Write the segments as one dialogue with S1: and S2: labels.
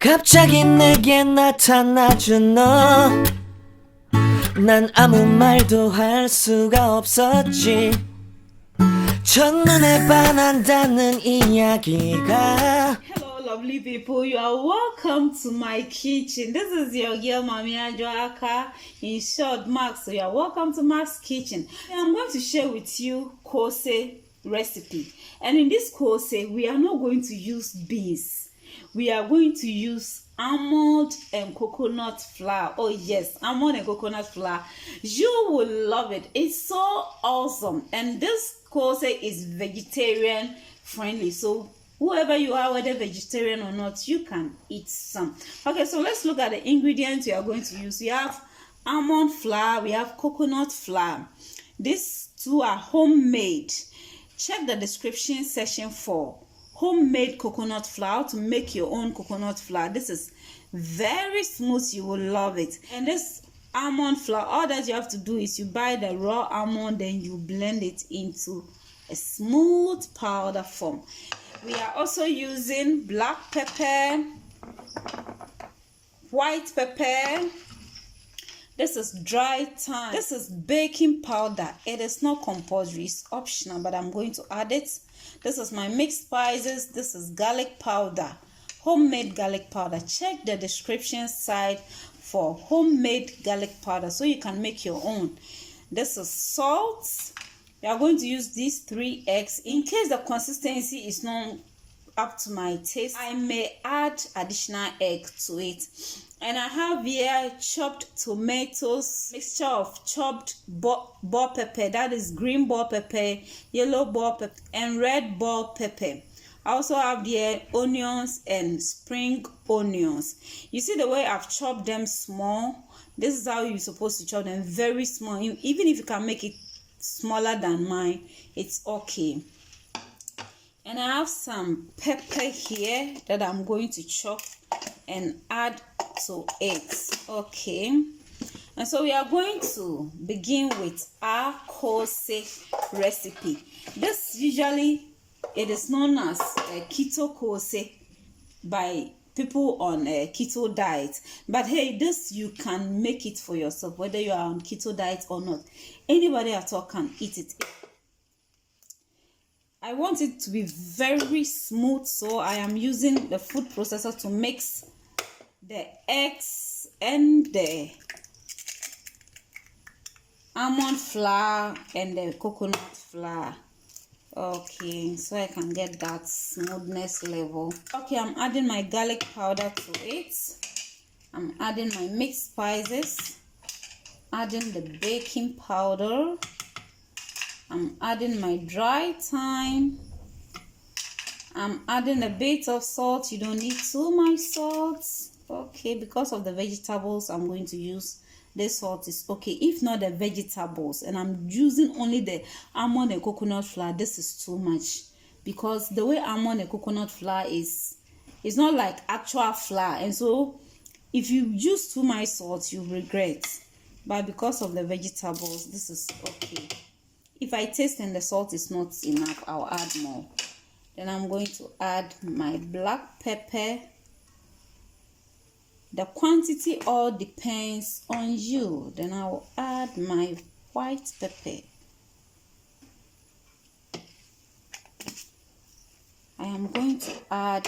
S1: 갑자기 내게 나타나준 너, 난 아무 말도 할 수가 없었지. 첫눈에 반한다는 이야기가.
S2: Hello lovely people, you are welcome to my kitchen. This is your girl Mami Akara, in short MAAC. So you are welcome to MAAC's kitchen. I'm going to share with you Koose recipe, and in this Koose we are not going to use beans. We are going to use almond and coconut flour. Oh yes, almond and coconut flour. You will love it. It's so awesome. And this Koose is vegetarian friendly, so whoever you are, whether vegetarian or not, you can eat some. Okay, so let's look at the ingredients we are going to use. We have almond flour, we have coconut flour. These two are homemade. Check the description section for homemade coconut flour to make your own coconut flour. This is very smooth, you will love it. And this almond flour, all that you have to do is you buy the raw almond, then you blend it into a smooth powder form. We are also using black pepper, white pepper. This is dry thyme. This is baking powder. It is not compulsory, it's optional, but I'm going to add it. This is my mixed spices. This is garlic powder, homemade garlic powder. Check the description side for homemade garlic powder so you can make your own. This is salt. We are going to use these 3 eggs. In case the consistency is not up to my taste, I may add additional egg to it. And I have here chopped tomatoes, mixture of chopped bell pepper, that is green bell pepper, yellow bell pepper, and red bell pepper. I also have here onions and spring onions. You see the way I've chopped them small? This is how you're supposed to chop them, very small. Even if you can make it smaller than mine, it's okay. And I have some pepper here that I'm going to chop and add to it. Okay, and so we are going to begin with our Koose recipe. This usually it is known as Keto Koose by people on a keto diet, but hey, this you can make it for yourself whether you are on keto diet or not. Anybody at all can eat it. I want it to be very smooth, so I am using the food processor to mix the eggs and the almond flour and the coconut flour. Okay, so I can get that smoothness level. Okay, I'm adding my garlic powder to it. I'm adding my mixed spices, adding the baking powder. I'm adding my dry thyme. I'm adding a bit of salt. You don't need too much salt. Okay, because of the vegetables I'm going to use, this salt is okay. If not the vegetables, and I'm using only the almond and coconut flour, this is too much, because the way almond and coconut flour is not like actual flour, and so if you use too much salt you regret. But because of the vegetables, this is okay. If I taste and the salt is not enough, I'll add more. Then I'm going to add my black pepper. The quantity all depends on you. Then I'll add my white pepper. I am going to add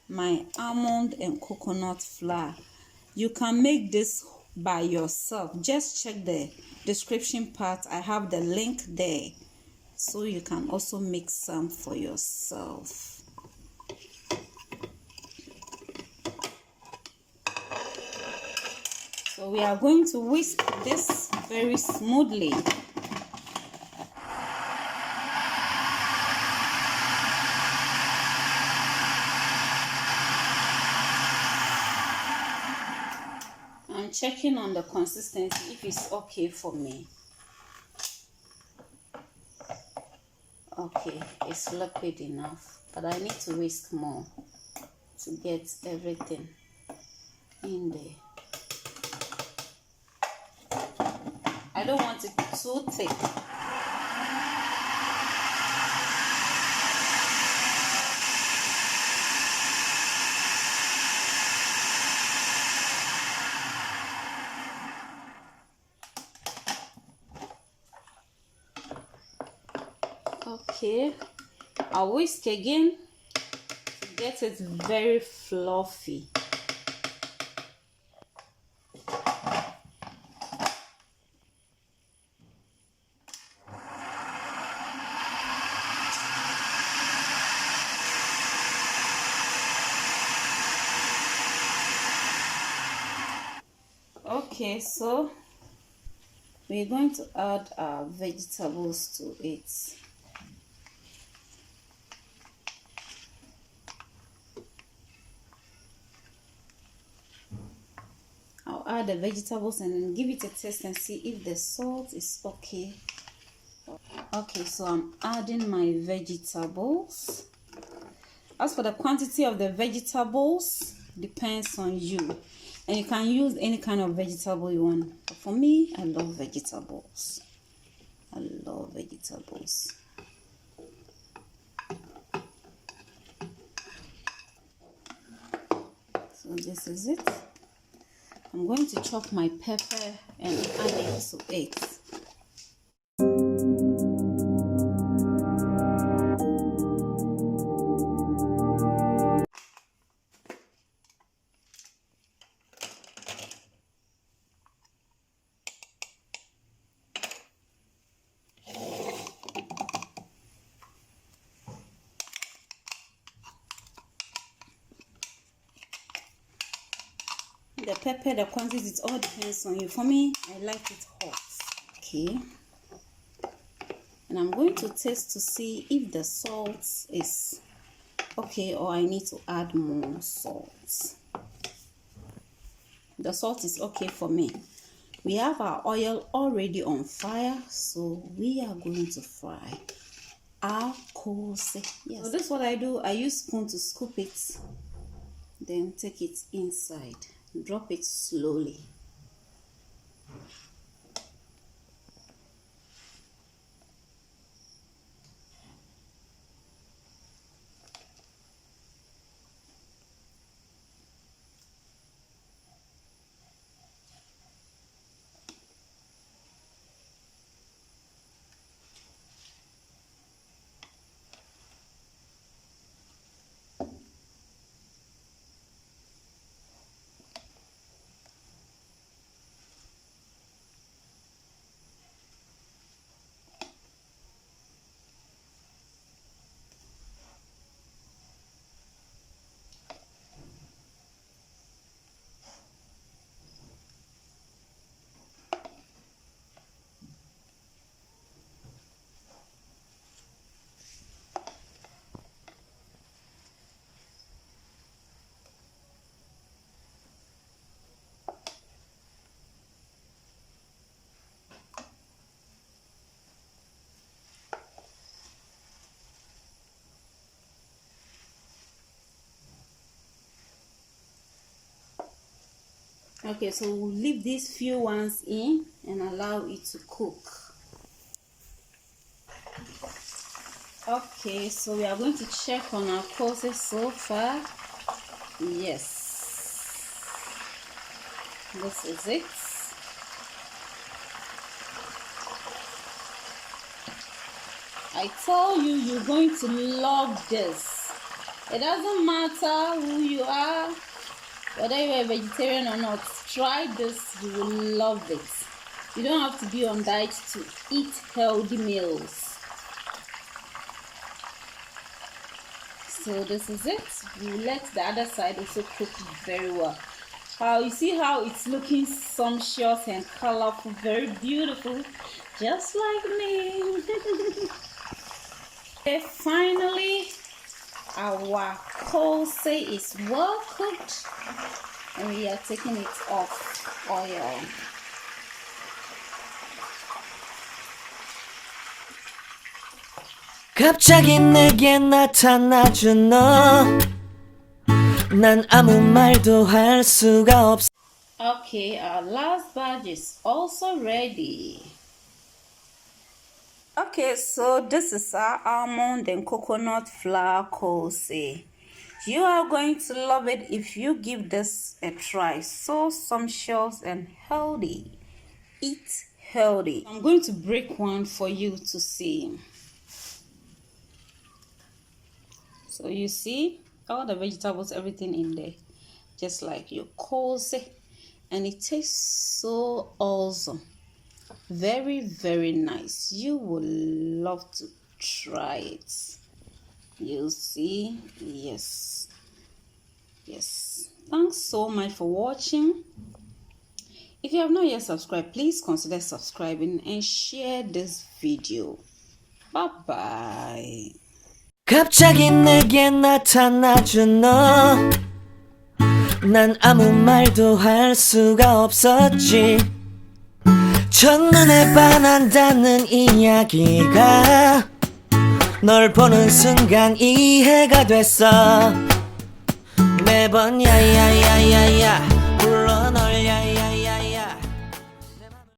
S2: my almond and coconut flour. You can make this by yourself. Just check the description part. I have the link there, so you can also make some for yourself. So we are going to whisk this very smoothly. I'm checking on the consistency if it's okay for me. Okay, it's liquid enough, but I need to whisk more to get everything in there. I don't want it too thick. Okay, I'll whisk again to get it very fluffy. Okay, so we're going to add our vegetables to it. I'll add the vegetables and then give it a taste and see if the salt is okay. Okay, so I'm adding my vegetables. As for the quantity of the vegetables, depends on you. And you can use any kind of vegetable you want. But for me, I love vegetables. I love vegetables. So this is it. I'm going to chop my pepper and add it to it. The pepper, the quantity, it all depends on you. For me, I like it hot. Okay. And I'm going to taste to see if the salt is okay or I need to add more salt. The salt is okay for me. We have our oil already on fire, so we are going to fry our koose. Yes. So this is what I do. I use spoon to scoop it, then take it inside. Drop it slowly. Okay, so we'll leave these few ones in and allow it to cook. Okay, so we are going to check on our koose so far. Yes, this is it. I tell you, you're going to love this. It doesn't matter who you are, whether you're a vegetarian or not, try this, you will love it. You don't have to be on diet to eat healthy meals. So this is it. You let the other side also cook very well. You see how it's looking sumptuous and colorful, very beautiful, just like me. Okay, finally, our koose is well cooked and we are taking it off oil.
S1: 갑자기 내게 나타나준 너. 난 아무 말도 할 수가 없어.
S2: Okay, our last batch is also ready. Okay, so this is our almond and coconut flour koose. You are going to love it if you give this a try. So sumptuous and healthy. Eat healthy. I'm going to break one for you to see. So you see all the vegetables, everything in there, just like your Koose, and it tastes so awesome. Very, very nice. You will love to try it. You see, yes. Thanks so much for watching. If you have not yet subscribed, please consider subscribing and share this video. Bye bye.
S1: 갑자기 내게 나타나준 너, 난 아무 말도 할 수가 없었지. 첫눈에 반한다는 이야기가 널 보는 순간 이해가 됐어. 매번 야야야야